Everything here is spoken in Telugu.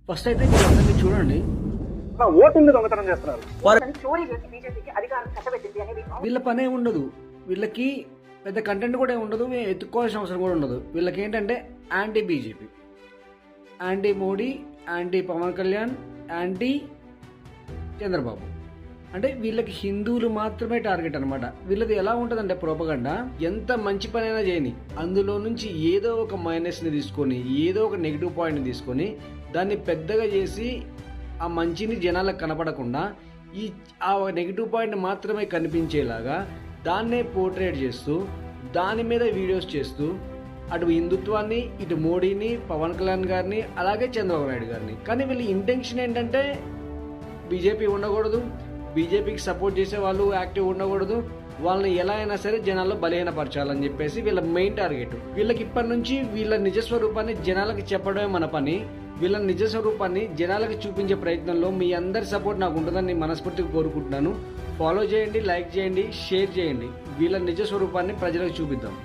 ఫస్ట్ అయితే మీరందరినీ చూడండి, ఓటింగ్ దొంగతనం చేస్తున్నారు. వీళ్ళ పనే ఉండదు, వీళ్ళకి పెద్ద కంటెంట్ కూడా ఉండదు, ఎత్తుకోవాల్సిన అవసరం కూడా ఉండదు. వీళ్ళకి ఏంటంటే anti BJP, anti Modi, anti Pawan Kalyan, anti Chandrababu. అంటే వీళ్ళకి హిందువులు మాత్రమే టార్గెట్ అనమాట. వీళ్ళది ఎలా ఉంటుందంటే ప్రోపగండా, ఎంత మంచి పనైనా చేయని అందులో నుంచి ఏదో ఒక మైనస్ని తీసుకొని, ఏదో ఒక నెగిటివ్ పాయింట్ని తీసుకొని దాన్ని పెద్దగా చేసి ఆ మంచిని జనాలకు కనపడకుండా ఆ నెగిటివ్ పాయింట్ మాత్రమే కనిపించేలాగా దాన్నే పోర్ట్రేట్ చేస్తూ దాని మీద వీడియోస్ చేస్తూ అటు హిందుత్వాన్ని, ఇటు మోడీని, పవన్ కళ్యాణ్ గారిని, అలాగే చంద్రబాబు నాయుడు గారిని. కానీ వీళ్ళ ఇంటెన్షన్ ఏంటంటే బీజేపీ ఉండకూడదు, బీజేపీకి సపోర్ట్ చేసే వాళ్ళు యాక్టివ్ ఉండకూడదు, వాళ్ళని ఎలా అయినా సరే జనాల్లో బలహీనపరచాలని చెప్పేసి వీళ్ళ మెయిన్ టార్గెట్. వీళ్ళకి ఇప్పటి నుంచి వీళ్ళ నిజస్వరూపాన్ని జనాలకి చెప్పడమే మన పని. వీళ్ళ నిజస్వరూపాన్ని జనాలకి చూపించే ప్రయత్నంలో మీ అందరి సపోర్ట్ నాకు ఉంటుందని మనస్ఫూర్తిగా కోరుకుంటున్నాను. ఫాలో చేయండి, లైక్ చేయండి, షేర్ చేయండి. వీళ్ళ నిజస్వరూపాన్ని ప్రజలకు చూపిద్దాం.